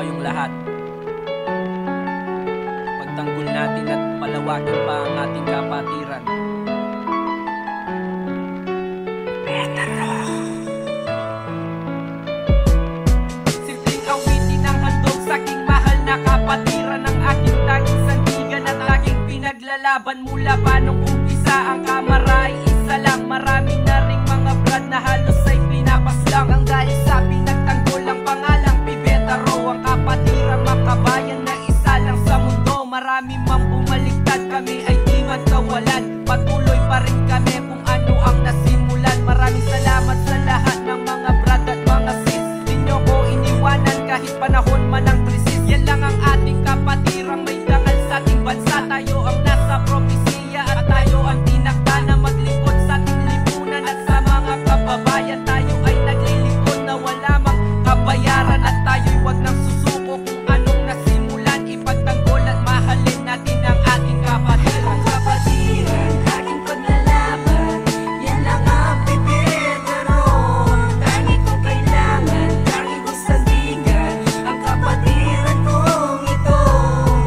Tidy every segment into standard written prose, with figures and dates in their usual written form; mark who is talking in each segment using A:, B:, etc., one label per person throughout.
A: kayong lahat. Pagtanggol natin at palawagin pa ang ating kapatiran. Simpleng awitin ang handog sa aking mahal na kapatiran, ang aking tanging sandigan at aking pinaglalaban mula pa nung umpisa. Ang kamara ay isa lang, marami na ring mga brad na halos ay pinapaslang. Ang dahil sa pinagtanggol ang pangalang Pibetaro, ang kapatiran makabayan na isa lang sa mundo. Marami mang bumaliktad, kami ay di magkawalan. Patuloy pa rin kami kung ano ang nasimulan. Maraming salamat sa lahat ng mga brad at mga sis. Di nyo ko iniwanan kahit panahon man ang krisis. Yan lang ang ating kapatirang may dangal sa ating bansa. Tayo ang nasa propesiya at tayo ang tinakda na maglingkod sa ating lipunan. At sa mga kababayan tayo ay naglilingkod na wala mang kabayaran. At tayo'y wag nang susuko kung anong nasimulan. Ipagtanggol at mahalin natin ang ating kapatiran.
B: Kapatiran, aking paglalaban, yan lang ang Pibetaro. Tangi kong kailangan, tangi kong sandigan, ang kapatiran kong ito.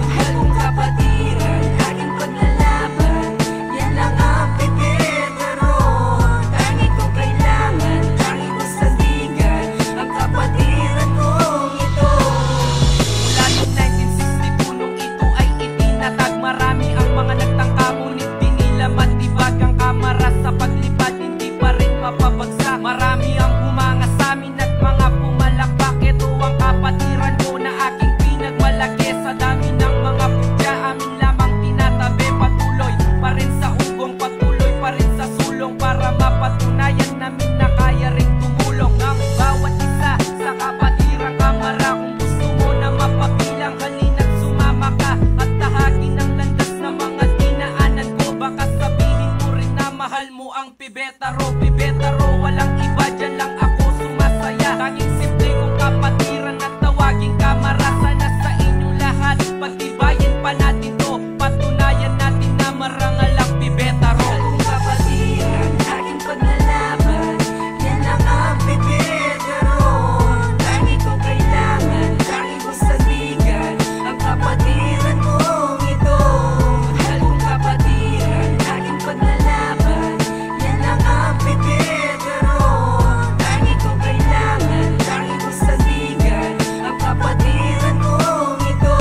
B: Mahal kong kapatiran, aking paglalaban, yan lang ang Pibetaro. Tangi kong kailangan, tangi kong sandigan, ang kapatiran kong ito.
A: Mula noong 1962 nung ito ay itinatag, marami ang mga nagtangka ngunit di nila matibag. Ang kamara sa paglipad hindi pa rin mapabagsak. Marami ang humanga sa amin at mga pumalakpak. Ito ang kapatiran ko na aking pinagmalaki. Sa dami ng mga putya amin lamang tinatabi. Patuloy pa rin sa ugong, patuloy pa rin sa sulong, para mapatunayan namin na kaya rin tumulong ang bawat isa sa kapatirang kamara. Kung gusto mo na mapabilang, halina't sumama ka at tahagin ang landas na mga dinaanan ko. Baka sabihin mo rin na mahal mo ang Pibetaro. Pibetaro, walang iba, dyan lang ako sumasaya. Tanging simple kong kapatiran at tawaging kamara. Sana sa inyong lahat pagtibayin pa natin to, patunayan natin na marangal ang Pibetaro.
B: Mahal kong kapatiran, aking paglalaban, yan lang ang Pibetaro. Tangi kong kailangan, tangi kong sandigan, ang kapatiran kong ito. Mahal kong kapatiran, aking paglalaban, yan lang ang Pibetaro. Tangi kong kailangan, tangi kong sandigan, ang kapatiran kong ito.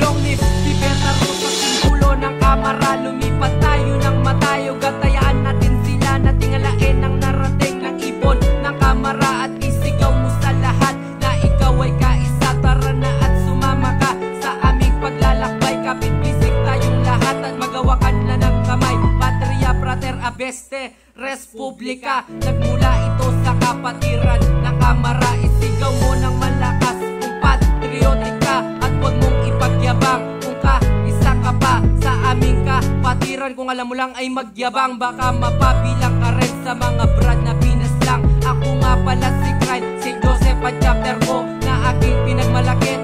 A: Long live Pibetaro, sa simbolo ng kamara. Lumipat tayo ng matayo, gatayaan natin sila na tingalain ang narating ng ibon ng kamara. At isigaw mo sa lahat na ikaw ay kaisa. Tara na at sumama ka sa aming paglalakbay. Kapit-bisik tayong lahat at magawakan na ng kamay. Patria, prater, abeste, respublika. Nagmula ito sa kapatiran ng kamara. Isigaw mo ng malakas kung patriotic ka, at huwag mong ipagyabang kung isa ka pa sa aming kapatiran. Kung alam mo lang ay magyabang, baka mapabilang ka rin sa mga brad na pinaslang. Ako nga pala si Clyde, si Joseph at chapter ko na aking pinagmalaki.